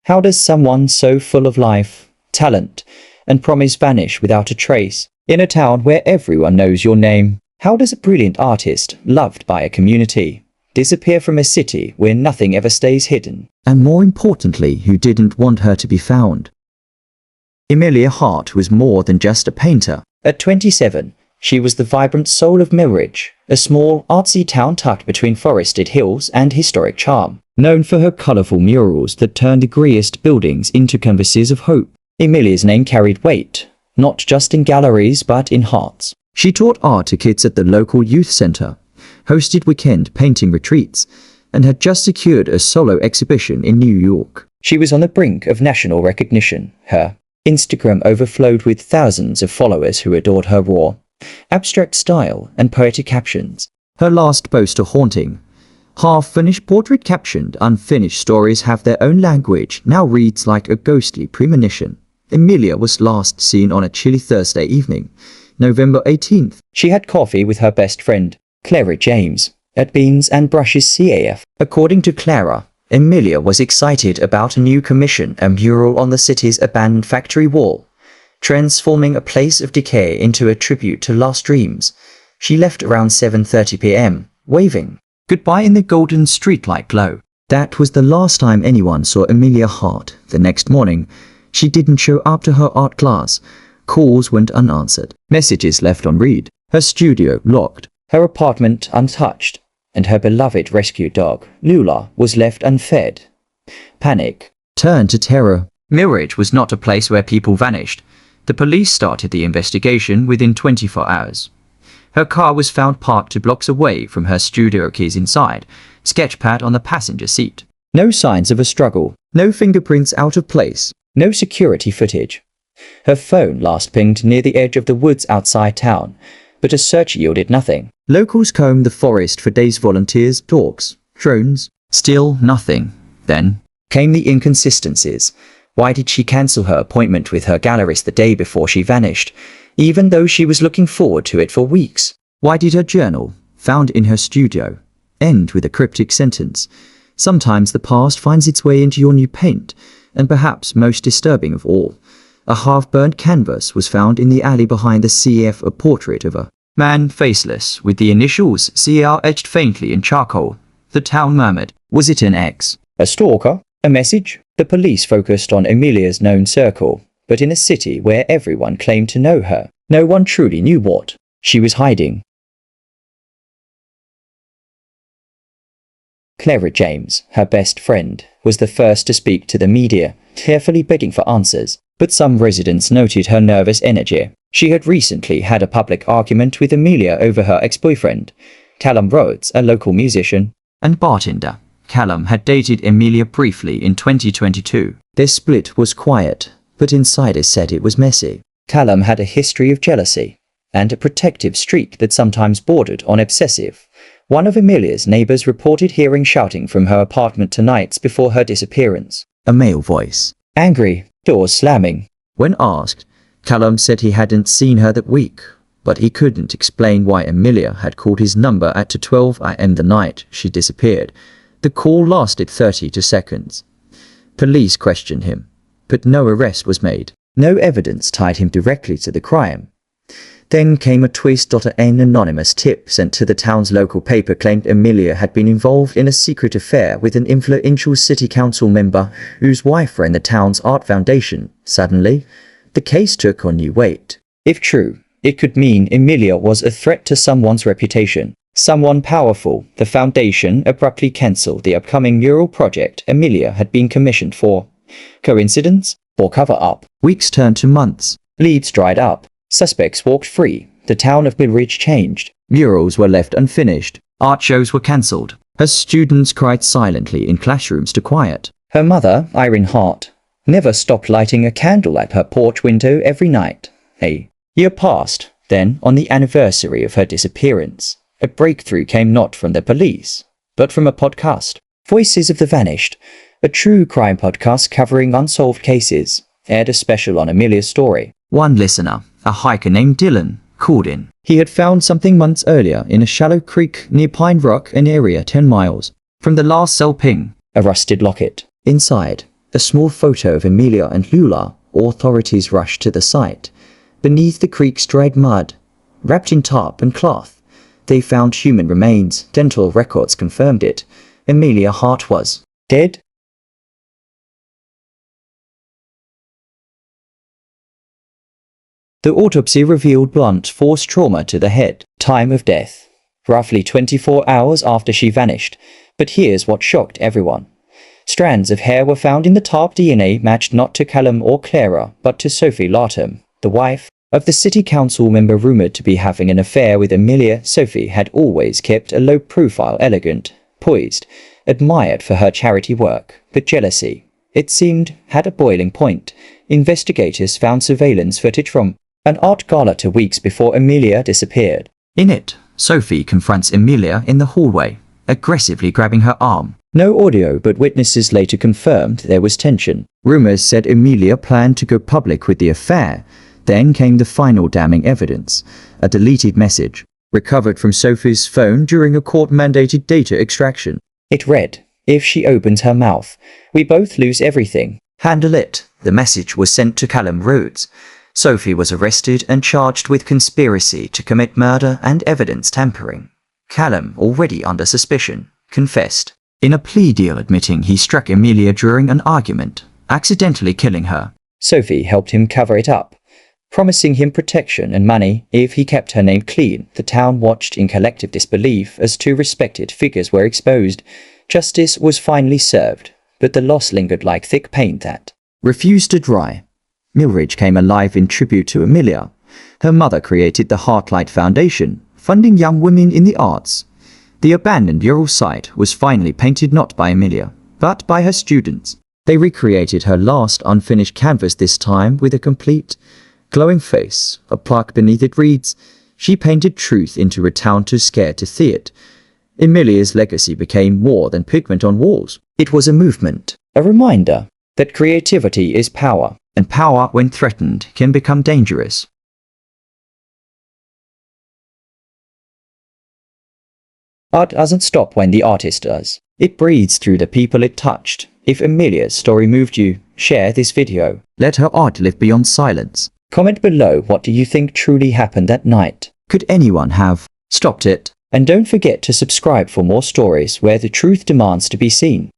How does someone so full of life, talent, and promise vanish without a trace? In a town where everyone knows your name, how does a brilliant artist, loved by a community, disappear from a city where nothing ever stays hidden? And more importantly, who didn't want her to be found? Emilia Hart was more than just a painter. At 27, she was the vibrant soul of Millridge, a small, artsy town tucked between forested hills and historic charm. Known for her colorful murals that turned the greyest buildings into canvases of hope, Emilia's name carried weight, not just in galleries but in hearts. She taught art to kids at the local youth center, hosted weekend painting retreats, and had just secured a solo exhibition in New York. She was on the brink of national recognition. Her Instagram overflowed with thousands of followers who adored her raw, abstract style and poetic captions. Her last post, a haunting, half-finished portrait captioned "Unfinished stories have their own language," now reads like a ghostly premonition. Emilia was last seen on a chilly Thursday evening, November 18th. She had coffee with her best friend, Clara James, at Beans and Brushes CAF. According to Clara, Emilia was excited about a new commission, a mural on the city's abandoned factory wall, transforming a place of decay into a tribute to lost dreams. She left around 7:30 p.m., waving goodbye in the golden streetlight glow. That was the last time anyone saw Emilia Hart. The next morning, she didn't show up to her art class. Calls went unanswered. Messages left unread. Her studio locked. Her apartment untouched. And her beloved rescue dog, Lula, was left unfed. Panic turned to terror. Millridge was not a place where people vanished. The police started the investigation within 24 hours. Her car was found parked 2 blocks away from her studio, keys inside, sketchpad on the passenger seat. No signs of a struggle, no fingerprints out of place, no security footage. Her phone last pinged near the edge of the woods outside town, but a search yielded nothing. Locals combed the forest for days, volunteers, dogs, drones, still nothing. Then came the inconsistencies. Why did she cancel her appointment with her gallerist the day before she vanished, even though she was looking forward to it for weeks? Why did her journal, found in her studio, end with a cryptic sentence? Sometimes the past finds its way into your new paint, and perhaps most disturbing of all, a half-burned canvas was found in the alley behind the CF, a portrait of a man, faceless, with the initials CR etched faintly in charcoal. The town murmured, was it an ex? A stalker? A message? The police focused on Emilia's known circle, but in a city where everyone claimed to know her, no one truly knew what she was hiding. Clara James, her best friend, was the first to speak to the media, carefully begging for answers, but some residents noted her nervous energy. She had recently had a public argument with Emilia over her ex-boyfriend, Callum Rhodes, a local musician and bartender. Callum had dated Emilia briefly in 2022. Their split was quiet, but insiders said it was messy. Callum had a history of jealousy and a protective streak that sometimes bordered on obsessive. One of Emilia's neighbors reported hearing shouting from her apartment 2 nights before her disappearance. A male voice. Angry, doors slamming. When asked, Callum said he hadn't seen her that week, but he couldn't explain why Emilia had called his number at 12 a.m. the night she disappeared. The call lasted 32 seconds. Police questioned him, but no arrest was made. No evidence tied him directly to the crime. Then came a twist. An anonymous tip sent to the town's local paper claimed Emilia had been involved in a secret affair with an influential city council member whose wife ran the town's art foundation. Suddenly, the case took on new weight. If true, it could mean Emilia was a threat to someone's reputation. Someone powerful. The foundation abruptly cancelled the upcoming mural project Emilia had been commissioned for. Coincidence or cover-up? Weeks turned to months. Leads dried up. Suspects walked free. The town of Millridge changed. Murals were left unfinished. Art shows were cancelled. Her students cried silently in classrooms to quiet. Her mother, Emilia Hart, never stopped lighting a candle at her porch window every night. A year passed. Then, on the anniversary of her disappearance, a breakthrough came not from the police, but from a podcast. Voices of the Vanished, a true crime podcast covering unsolved cases, aired a special on Emilia's story. One listener, a hiker named Dylan, called in. He had found something months earlier in a shallow creek near Pine Rock, an area 10 miles from the last cell ping. A rusted locket. Inside, A small photo of Emilia and Lula. Authorities rushed to the site. Beneath the creek's dried mud, wrapped in tarp and cloth, they found human remains. Dental records confirmed it. Emilia Hart was dead. The autopsy revealed blunt force trauma to the head. Time of death: roughly 24 hours after she vanished. But here's what shocked everyone. Strands of hair were found in the tarp. DNA matched not to Callum or Clara, but to Sophie Lartem, the wife of the city council member rumored to be having an affair with Emilia. Sophie had always kept a low profile, elegant, poised, admired for her charity work, but jealousy, it seemed, had a boiling point. Investigators found surveillance footage from an art gala 2 weeks before Emilia disappeared. In it, Sophie confronts Emilia in the hallway, aggressively grabbing her arm. No audio, but witnesses later confirmed there was tension. Rumors said Emilia planned to go public with the affair. Then came the final damning evidence: a deleted message, recovered from Sophie's phone during a court-mandated data extraction. It read, "If she opens her mouth, we both lose everything. Handle it." The message was sent to Callum Rhodes. Sophie was arrested and charged with conspiracy to commit murder and evidence tampering. Callum, already under suspicion, confessed in a plea deal, admitting he struck Emilia during an argument, accidentally killing her. Sophie helped him cover it up, promising him protection and money if he kept her name clean. The town watched in collective disbelief as 2 respected figures were exposed. Justice was finally served, but the loss lingered like thick paint that refused to dry. Millridge came alive in tribute to Emilia. Her mother created the Heartlight Foundation, funding young women in the arts. The abandoned mural site was finally painted not by Emilia, but by her students. They recreated her last unfinished canvas, this time with a complete, glowing face. A plaque beneath it reads, "She painted truth into a town too scared to see it." Emilia's legacy became more than pigment on walls. It was a movement, a reminder that creativity is power, and power, when threatened, can become dangerous. Art doesn't stop when the artist does. It breathes through the people it touched. If Emilia's story moved you, share this video. Let her art live beyond silence. Comment below, what do you think truly happened that night? Could anyone have stopped it? And don't forget to subscribe for more stories where the truth demands to be seen.